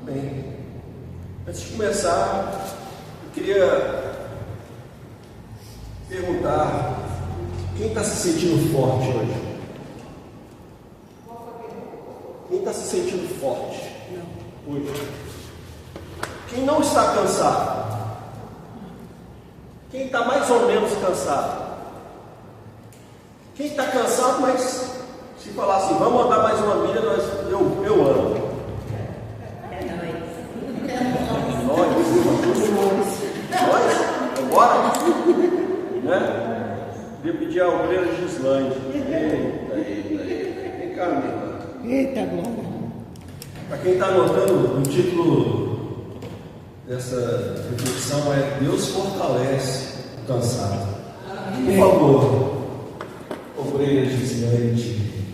Amém. Antes de começar, eu queria perguntar: quem está se sentindo forte hoje? Quem está se sentindo forte hoje? Quem não está cansado? Quem está mais ou menos cansado? Quem está cansado, mas se falar assim, vamos andar mais uma milha, eu ando. Nós? Bora? Né? Queria pedir a obreira Gislaine. Eita. Vem cá, minha irmã. Eita, glória. Para quem está anotando, o título dessa reflexão é Deus fortalece o cansado. Por favor, obreira Gislaine,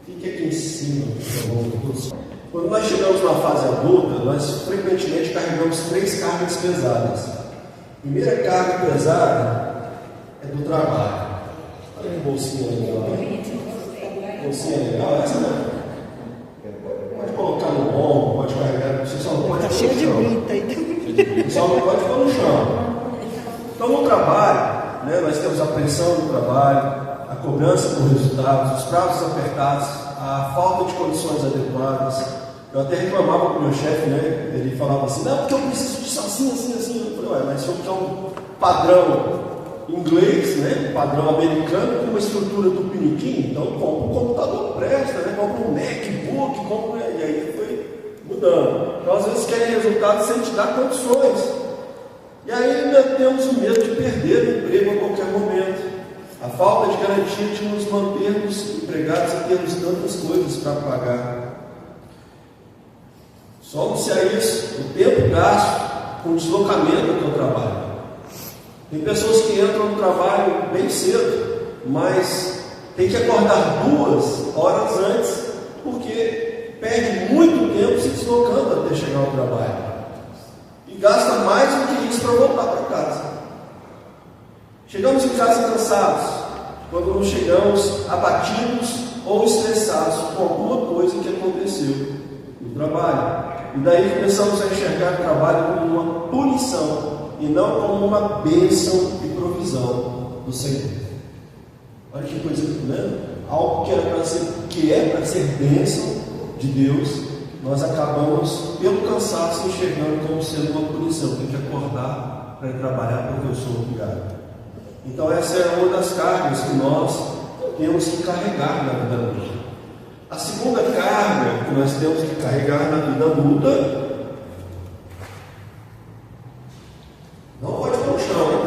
fique aqui em cima, por favor. Quando nós chegamos na fase adulta, nós frequentemente carregamos 3 cargas pesadas. A primeira carga pesada é do trabalho. Olha que bolsinha legal. Bolsinha legal, essa não. Pode colocar no ombro, pode carregar. Você só não pode Está cheio de brita aí. Você só não pode pôr no chão. Então, no trabalho, né, nós temos a pressão do trabalho, a cobrança por resultados, os prazos apertados, a falta de condições adequadas. Eu até reclamava com o meu chefe, né? Ele falava assim, não, porque eu preciso disso assim. Eu falei, mas se eu quer um padrão inglês, né? Padrão americano, com uma estrutura do piniquim, então compra um computador presta, né? Compra um MacBook, e aí foi mudando. Então, às vezes, querem resultados sem te dar condições. E aí ainda temos o medo de perder o emprego a qualquer momento. A falta de garantia de nos mantermos empregados e termos tantas coisas para pagar. Soma-se a isso o tempo gasto com deslocamento do teu trabalho. Tem pessoas que entram no trabalho bem cedo, mas tem que acordar 2 horas antes, porque perde muito tempo se deslocando até chegar ao trabalho. E gasta mais do que isso para voltar para casa. Chegamos em casa cansados, quando não chegamos abatidos ou estressados com alguma coisa que aconteceu no trabalho. E daí começamos a enxergar o trabalho como uma punição e não como uma bênção e provisão do Senhor. Olha que coisa, né? Algo que é para ser bênção de Deus, nós acabamos, pelo cansaço, enxergando como sendo uma punição. Tem que acordar para ir trabalhar porque eu sou obrigado. Então essa é uma das cargas que nós temos que carregar na vida adulta. A segunda carga que nós temos que carregar na vida adulta, não pode pôr no chão,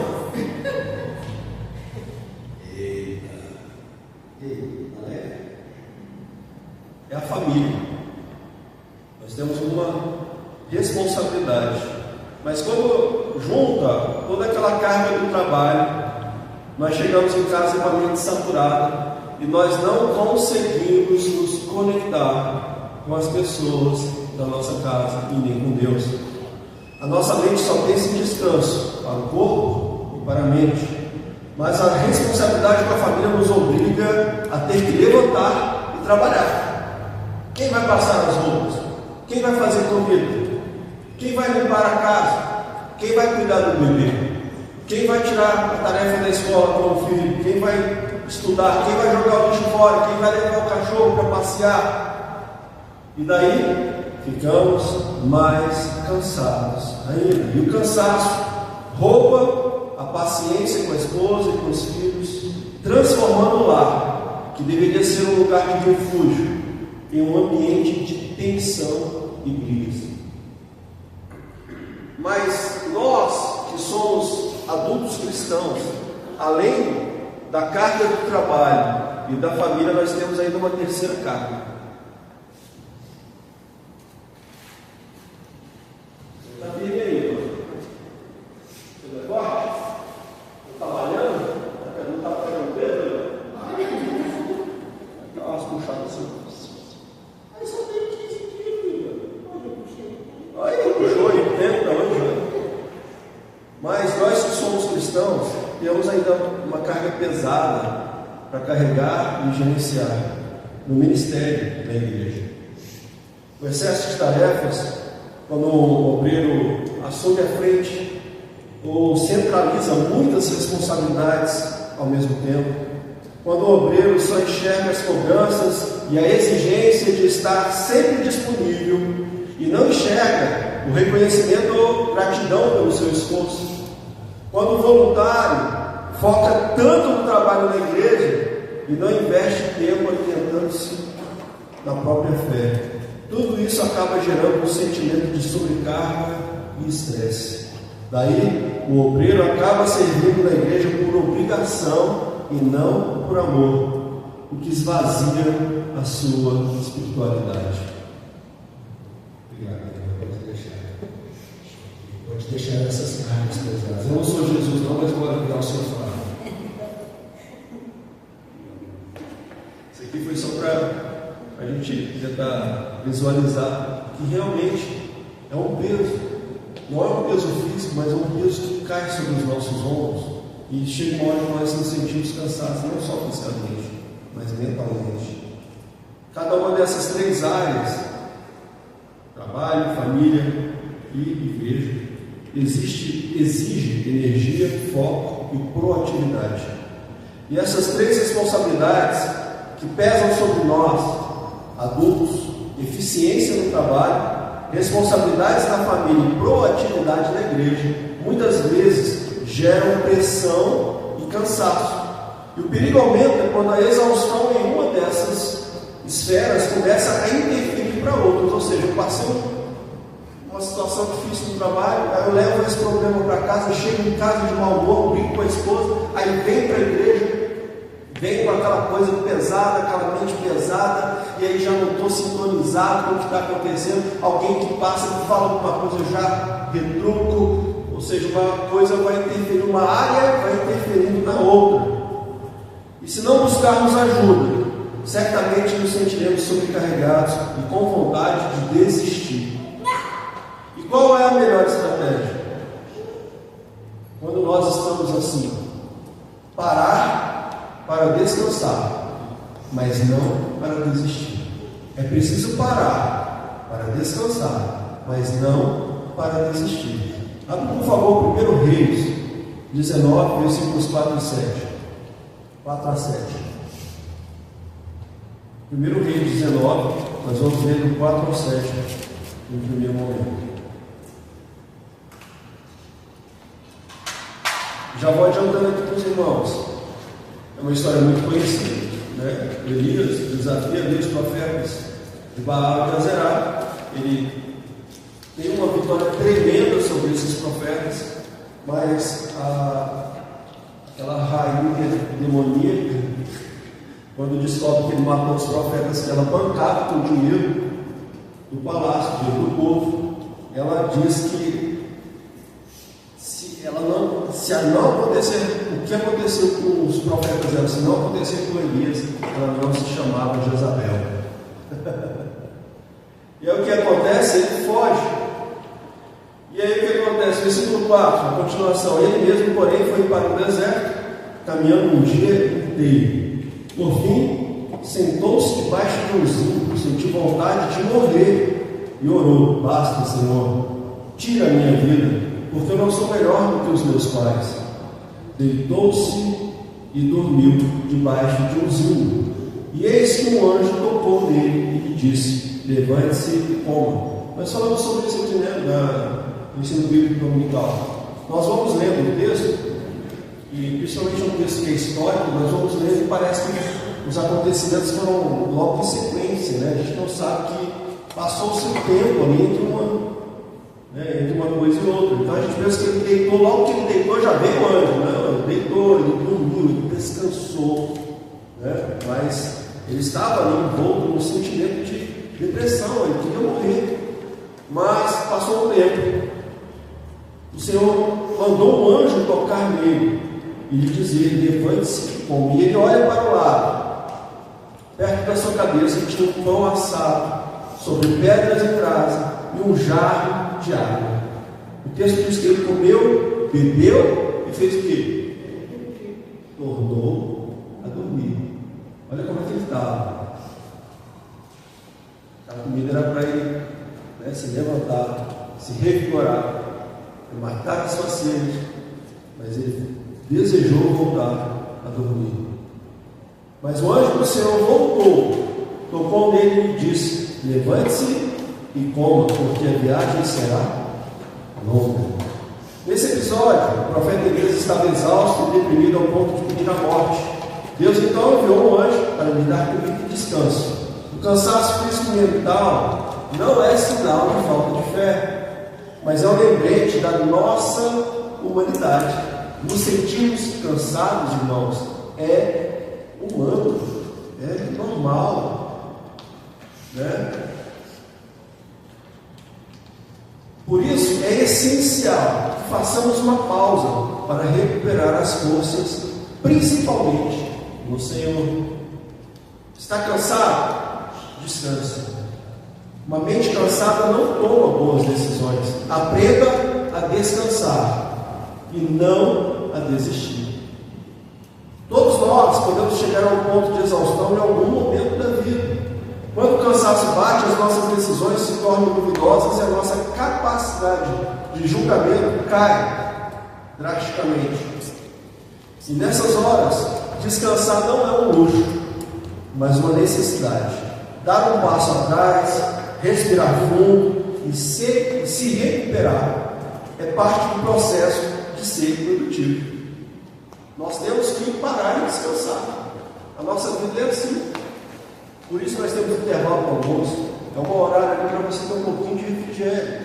é a família. Nós temos uma responsabilidade, mas quando junta toda aquela carga do trabalho, nós chegamos em casa com a mente saturada e nós não conseguimos nos conectar com as pessoas da nossa casa e nem com Deus. A nossa mente só tem esse descanso para o corpo e para a mente, mas a responsabilidade com a família nos obriga a ter que levantar e trabalhar. Quem vai passar as roupas? Quem vai fazer comida? Quem vai limpar a casa? Quem vai cuidar do bebê? Quem vai tirar a tarefa da escola com o filho? Quem vai estudar? Quem vai jogar o lixo fora? Quem vai levar o cachorro para passear? E daí ficamos mais cansados ainda. E o cansaço rouba a paciência com a esposa e com os filhos, transformando o lar, que deveria ser um lugar de refúgio, em um ambiente de tensão e brigas. Mas nós que somos adultos cristãos, além da carga do trabalho e da família, nós temos ainda uma terceira carga. Está firme aí, você é forte? Está malhando? Não está pegando dedo? Dá umas puxadas assim. Aí só tem 15 quilos, aí puxou 80 hoje, né? Mas nós que somos cristãos, temos ainda uma carga pesada para carregar e gerenciar no ministério da igreja. O excesso de tarefas, quando o obreiro assume a frente ou centraliza muitas responsabilidades ao mesmo tempo, quando o obreiro só enxerga as cobranças e a exigência de estar sempre disponível e não enxerga o reconhecimento ou gratidão pelo seu esforço, quando o voluntário foca tanto no trabalho na igreja e não investe tempo alimentando-se na própria fé, tudo isso acaba gerando um sentimento de sobrecarga e estresse. Daí, o obreiro acaba servindo na igreja por obrigação e não por amor, o que esvazia a sua espiritualidade. Obrigado, pode deixar essas cargas pesadas. Eu não sou Jesus não, mas vou ouvir o Senhor falar. Isso aqui foi só para a gente tentar visualizar que realmente é um peso. Não é um peso físico, mas é um peso que cai sobre os nossos ombros e chega uma hora que nós nos sentimos cansados, não só fisicamente, mas mentalmente. Cada uma dessas três áreas, trabalho, família e igreja, exige energia, foco e proatividade. E essas três responsabilidades que pesam sobre nós, adultos, eficiência no trabalho, responsabilidades na família e proatividade na igreja, muitas vezes geram pressão e cansaço. E o perigo aumenta quando a exaustão em uma dessas esferas começa a interferir para outras. Ou seja, eu passei uma situação difícil no trabalho, aí eu levo esse problema para casa, chego em casa de mau humor, brigo com a esposa, aí vem para a igreja, vem com aquela coisa pesada, aquela mente pesada, e aí já não estou sintonizado com o que está acontecendo. Alguém que passa e fala alguma coisa, eu já retruco. Ou seja, uma coisa vai interferir, uma área vai interferindo na outra. E se não buscarmos ajuda, certamente nos sentiremos sobrecarregados e com vontade de desistir. E qual é a melhor estratégia? Quando nós estamos assim, parar para descansar, mas não para desistir. É preciso parar para descansar, mas não para desistir. Abre, por favor, 1 Reis 19, versículos 4 e 7. 4 a 7. 1 Reis 19, nós vamos ler do 4 ao 7 no primeiro momento. Já vou adiantando aqui para os irmãos. É uma história muito conhecida, né? Elias desafia ali os profetas de Baal e Azerá. Ele tem uma vitória tremenda sobre esses profetas, mas aquela rainha demoníaca, quando descobre que ele matou os profetas, que ela bancava com dinheiro do palácio, dinheiro do povo, ela diz que se não acontecer o que aconteceu com os profetas dela, se não acontecer com Elias, ela não se chamava Jezabel. E aí o que acontece? Ele foge. E aí o que acontece? Versículo 4, a continuação. Ele mesmo, porém, foi para o deserto, caminhando um dia inteiro. Por fim, sentou-se debaixo de um zinco, sentiu vontade de morrer e orou: basta, Senhor, tira a minha vida, porque eu não sou melhor do que os meus pais. Deitou-se e dormiu debaixo de um zinco. E eis que um anjo tocou nele e lhe disse: levante-se e coma. Nós falamos sobre isso aqui, né, no ensino bíblico dominical. Nós vamos lendo o texto, e principalmente um texto que é histórico, nós vamos lendo e parece que os acontecimentos foram logo em sequência, né? A gente não sabe que passou-se um tempo ali entre uma coisa e outra. Então a gente pensa que ele deitou, logo que ele deitou já veio o anjo, né? Ele deitou, ele dormiu, ele descansou, né? Mas ele estava ali envolto num sentimento de depressão, ele queria morrer. Mas passou um tempo, o Senhor mandou um anjo tocar nele e lhe dizer: levante-se e come. E ele olha para o lado, perto da sua cabeça tinha um pão assado sobre pedras em brasa e um jarro de água. O texto diz que ele comeu, bebeu e fez o quê? Tornou a dormir. Olha como é que ele estava. Aquela comida era para ele, né, se levantar, se revigorar, matar a sua sede, mas ele desejou voltar a dormir. Mas o anjo do Senhor voltou, tocou nele e disse: levante-se e coma, porque a viagem será longa. Nesse episódio, o profeta Elias estava exausto e deprimido ao ponto de pedir a morte. Deus então enviou um anjo para lhe dar comida e descanso. O cansaço físico e mental não é sinal de falta de fé, mas é um lembrete da nossa humanidade. Nos sentimos cansados, irmãos, é humano, é normal, né? Por isso é essencial que façamos uma pausa para recuperar as forças, principalmente no Senhor. Está cansado? Descanse. Uma mente cansada não toma boas decisões. Aprenda a descansar e não a desistir. Todos nós podemos chegar a um ponto de exaustão em algum momento da vida. Quando o cansaço bate, as nossas decisões se tornam duvidosas e a nossa capacidade de julgamento cai drasticamente. E nessas horas, descansar não é um luxo, mas uma necessidade. Dar um passo atrás, respirar fundo e se recuperar é parte do processo de ser produtivo. Nós temos que parar e descansar. A nossa vida é assim. Por isso nós temos intervalo para o almoço. É um horário ali para você ter um pouquinho de refrigério.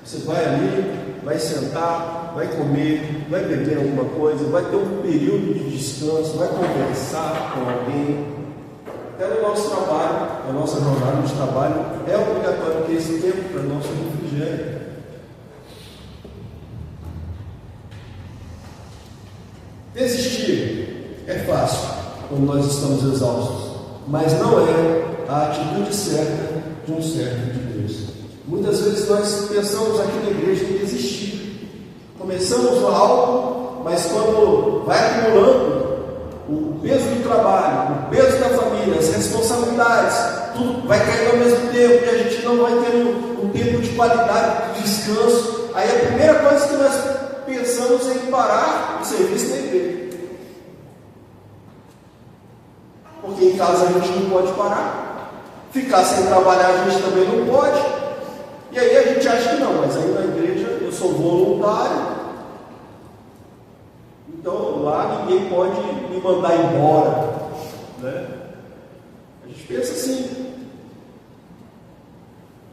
Você vai ali, vai sentar, vai comer, vai beber alguma coisa, vai ter um período de descanso, vai conversar com alguém. Até no nosso trabalho, na nossa jornada de trabalho, é obrigatório ter esse tempo para nosso refrigério. Desistir é fácil quando nós estamos exaustos, mas não é a atitude certa de um servo de Deus. Muitas vezes nós pensamos aqui na igreja em desistir. Começamos algo, mas quando vai acumulando o peso do trabalho, o peso da família, as responsabilidades, tudo vai cair ao mesmo tempo e a gente não vai ter um tempo de qualidade, de descanso. Aí a primeira coisa que nós pensamos é em parar o serviço da igreja. Porque em casa a gente não pode parar, ficar sem trabalhar a gente também não pode. E aí a gente acha que não, mas aí na igreja eu sou voluntário, então lá ninguém pode me mandar embora, né? A gente pensa assim,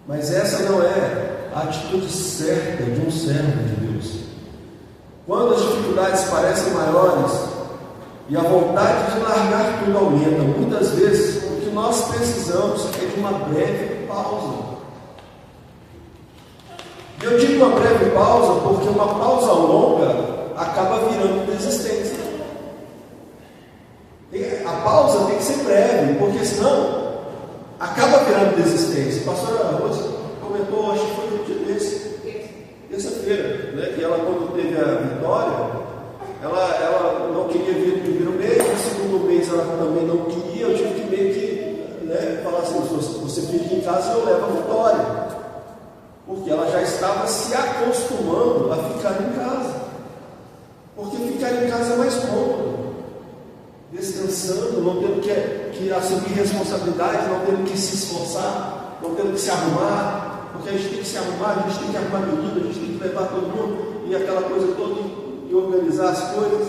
mas essa não é a atitude certa de um servo de Deus. Quando as dificuldades parecem maiores e a vontade de largar tudo aumenta, muitas vezes o que nós precisamos é de uma breve pausa. Eu digo uma breve pausa porque uma pausa longa acaba virando desistência. A pausa tem que ser breve, porque senão acaba virando desistência. A pastora Rosa comentou, acho que foi no dia desse, terça-feira, né, que ela, quando teve a vitória, ela não queria vir no primeiro mês, no segundo mês ela também não queria. Eu tive que meio que, né, falar assim: você fica em casa e eu levo a vitória. Porque ela já estava se acostumando a ficar em casa. Porque ficar em casa é mais cômodo, descansando, não tendo que assumir responsabilidade, não tendo que se esforçar, não tendo que se arrumar, porque a gente tem que se arrumar, a gente tem que arrumar menino, a gente tem que levar todo mundo, e aquela coisa toda, e organizar as coisas.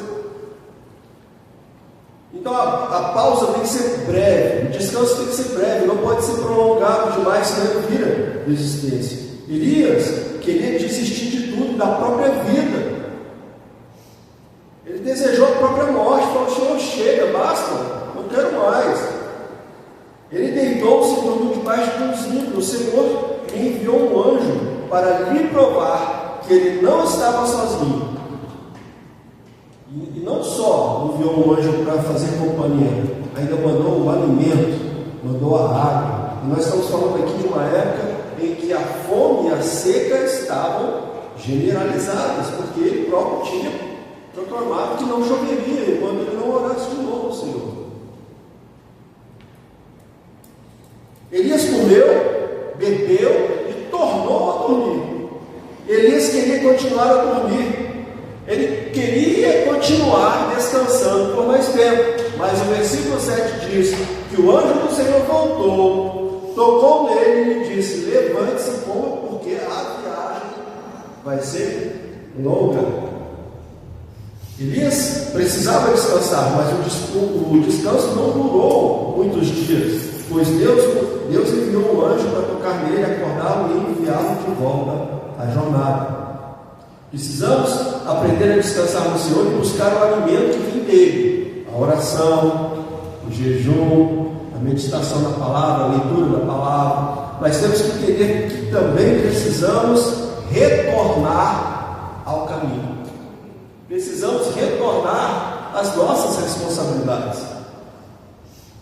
Então a pausa tem que ser breve, o descanso tem que ser breve, não pode ser prolongado demais, senão ele vira desistência. Elias queria desistir de tudo, da própria vida. Ele desejou a própria morte, falou: Senhor, chega, basta, não quero mais. Ele deitou-se e dormiu debaixo de um zimbro. O Senhor enviou um anjo para lhe provar que ele não estava sozinho. E não só enviou um anjo para fazer companhia, ainda mandou o alimento, mandou a água. E nós estamos falando aqui de uma época em que a fome e a seca estavam generalizadas, porque ele próprio tinha proclamado que não choveria enquanto ele não orasse de novo ao Senhor. Elias comeu, bebeu e tornou a dormir. Elias queria continuar a dormir. Ele queria continuar descansando por mais tempo. Mas o versículo 7 diz que o anjo do Senhor voltou, tocou nele e lhe disse: levante-se e coma, porque a viagem vai ser longa. Elias precisava descansar, mas o descanso não durou muitos dias, pois Deus enviou um anjo para tocar nele, acordá-lo e enviá-lo de volta à jornada. Precisamos aprender a descansar no Senhor e buscar o alimento que vem dele: a oração, o jejum, a meditação na palavra, a leitura da palavra. Mas temos que entender que também precisamos retornar ao caminho. Precisamos retornar às nossas responsabilidades.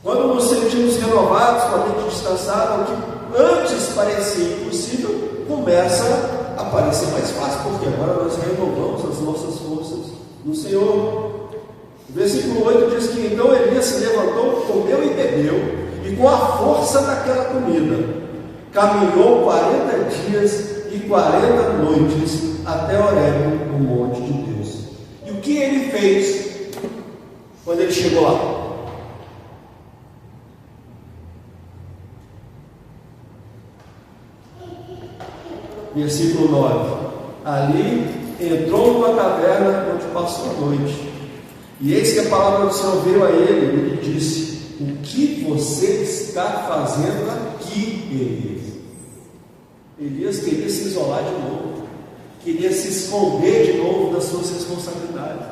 Quando nos sentimos renovados, com a mente descansada, o que antes parecia impossível começa a parecer mais fácil, porque agora nós renovamos as nossas forças no Senhor. O versículo 8 diz que então Elias se levantou, comeu e bebeu, e com a força daquela comida caminhou 40 dias e 40 noites até Horebe, o monte de Deus. E o que ele fez quando ele chegou lá? Versículo 9: ali entrou numa caverna onde passou a noite. E eis que a palavra do Senhor veio a ele e lhe disse: o que você está fazendo aqui, Elias? Elias queria se isolar de novo, queria se esconder de novo das suas responsabilidades,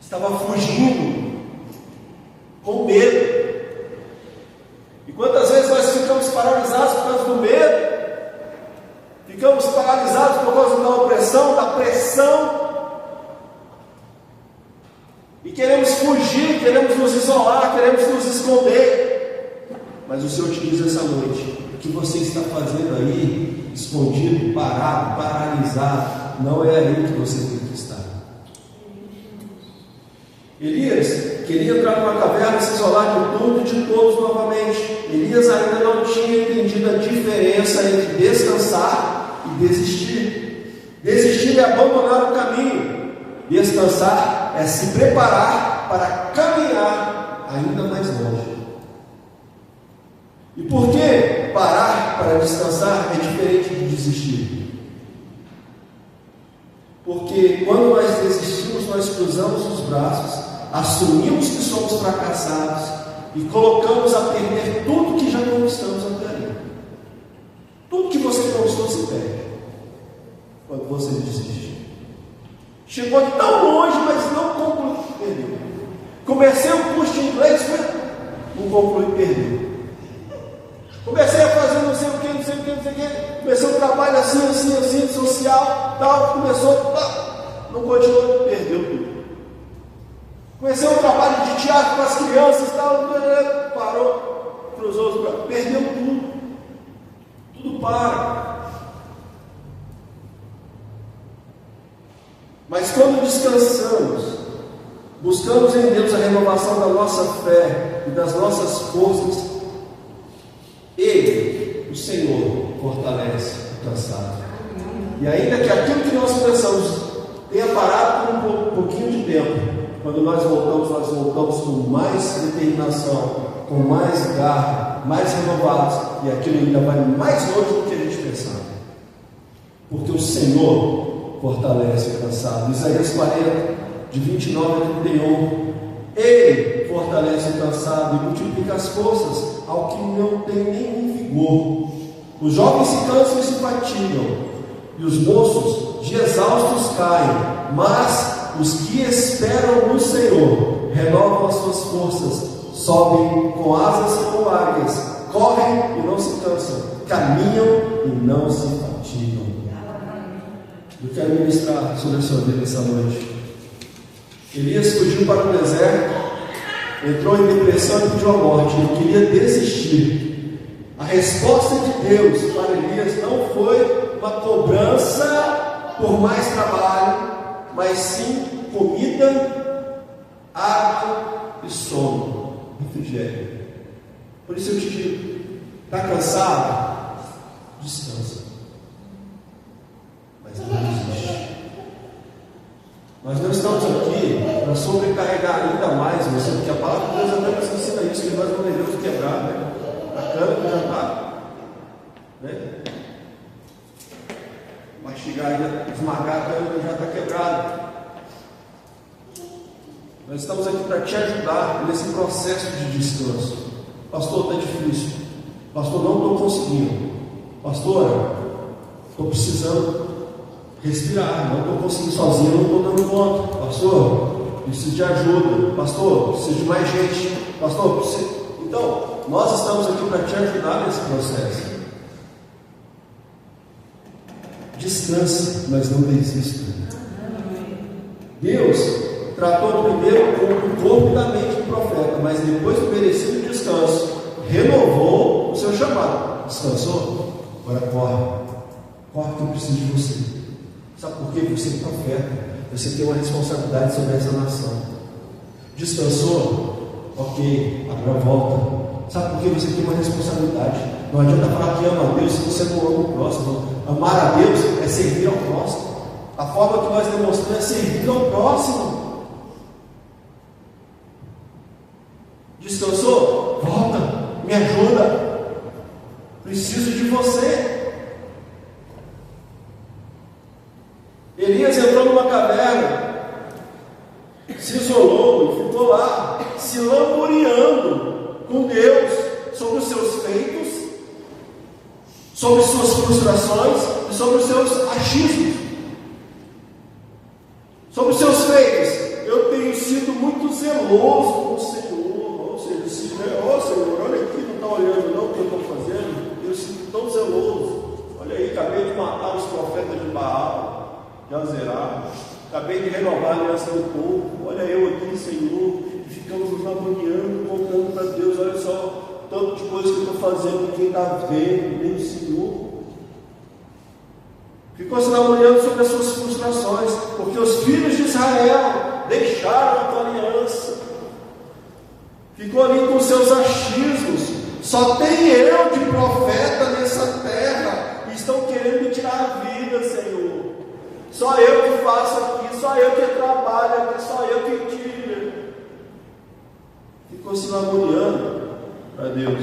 estava fugindo, com medo. E quantas vezes nós ficamos paralisados por causa do medo? Ficamos paralisados por causa da opressão, da pressão, e queremos fugir, queremos nos isolar, queremos nos esconder. Mas o Senhor te diz essa noite: o que você está fazendo aí, escondido, parado, paralisado, não é aí que você tem que estar. Elias queria entrar numa caverna e se isolar de tudo e de todos novamente. Elias ainda não tinha entendido a diferença entre descansar e desistir. Desistir é abandonar o caminho. Descansar é se preparar para caminhar ainda mais longe. E por que parar para descansar é diferente de desistir? Porque quando nós desistimos, nós cruzamos os braços, assumimos que somos fracassados e colocamos a perder tudo que já conquistamos até ali. Tudo que você conquistou se perde quando você desiste. Chegou tão longe, mas não concluiu, perdeu. Comecei o curso de inglês, não concluí, perdeu. Comecei a fazer não sei o que, não sei o que, não sei o que. Comecei um trabalho assim, social, tal, começou, não continuou, perdeu tudo. Comecei um trabalho de teatro com as crianças, tal, parou, cruzou os braços, perdeu tudo. Tudo para. Mas quando descansamos, buscamos em Deus a renovação da nossa fé e das nossas forças, Ele, o Senhor, fortalece o cansado. E ainda que aquilo que nós pensamos tenha parado por um pouquinho de tempo, quando nós voltamos com mais determinação, com mais garra, mais renovados, e aquilo ainda vai mais longe do que a gente pensava. Porque o Senhor fortalece o cansado. Isaías 40, de 29 a 31. Ele fortalece o cansado e multiplica as forças ao que não tem nenhum vigor. Os jovens se cansam e se fatigam, e os moços de exaustos caem, mas os que esperam no Senhor renovam as suas forças, sobem com asas como águias, correm e não se cansam, caminham e não se fatigam. Eu quero ministrar sobre a sua vida essa noite. Elias fugiu para o deserto, entrou em depressão e pediu a morte. Ele queria desistir. A resposta de Deus para Elias não foi uma cobrança por mais trabalho, mas sim comida, água e sono, refrigério. Por isso eu te digo, está cansado? Descansa. Mas não desiste. Nós não estamos aqui para sobrecarregar ainda mais você, porque a palavra de Deus até nos ensina isso, que nós não devemos quebrar, né? A cana que já está, né? Mastigar, esmagar a cana que já está quebrada. Nós estamos aqui para te ajudar nesse processo de descanso. Pastor, está difícil. Pastor, não estou conseguindo. Pastor, estou precisando respirar, não estou conseguindo sozinho, não estou dando conta. Pastor, preciso de ajuda. Pastor, preciso de mais gente. Pastor, preciso... Então, nós estamos aqui para te ajudar nesse processo. Descanse, mas não desista. Deus tratou primeiro com o corpo da mente do profeta, mas depois do merecido descanso, renovou o seu chamado. Descansou? Agora corre. Corre que eu preciso de você. Sabe por quê? Você é profeta. Você tem uma responsabilidade sobre essa nação. Descansou? Ok, agora volta. Sabe por quê? Você tem uma responsabilidade. Não adianta falar que ama a Deus se você não ama o próximo. Amar a Deus é servir ao próximo. A forma que nós demonstramos é servir ao próximo. Descansou? Volta, me ajuda. Preciso de você. Elias entrou numa caverna, se isolou e ficou lá, se lamuriando com Deus sobre os seus feitos, sobre suas frustrações e sobre os seus achismos, sobre os seus feitos. Eu tenho sido muito zeloso com o Senhor. Ou seja, Senhor, olha aqui, não está olhando não o que eu estou fazendo. Eu sinto tão zeloso. Olha aí, acabei de matar os profetas de Baal, de Azerá. Acabei de renovar a aliança do povo. Olha eu aqui, Senhor. E ficamos nos lamuriando, contando para Deus. Olha só, tanto de coisa que eu estou fazendo, quem está vendo, nem o Senhor. Ficou se lamuriando sobre as suas frustrações, porque os filhos de Israel deixaram a tua aliança. Ficou ali com seus achismos. Só tem eu de profeta nessa terra, e estão querendo me tirar a vida, Senhor. Só eu que faço aqui, só eu que trabalho aqui, só eu que tiro. Ficou se lamuriando para Deus.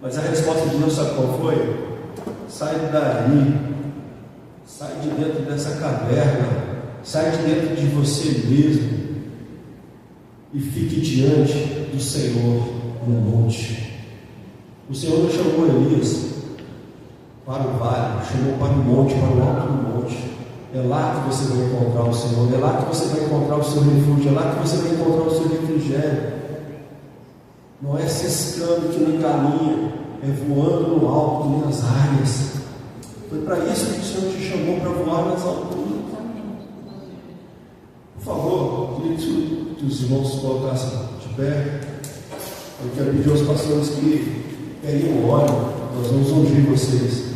Mas a resposta de Deus, sabe qual foi? Sai daí, sai de dentro dessa caverna, sai de dentro de você mesmo e fique diante do Senhor no monte. O Senhor não chamou Elias para o vale, chamou para o monte, para o alto do monte. É lá que você vai encontrar o Senhor, é lá que você vai encontrar o seu refúgio, é lá que você vai encontrar o seu refrigério. Não é ciscando que nem caminha, é voando no alto, que nem as águias. Foi para isso que o Senhor te chamou, para voar nas alturas. Por favor, queria que os irmãos se colocassem de pé. Eu quero pedir aos pastores que peguem o óleo, nós vamos ungir vocês.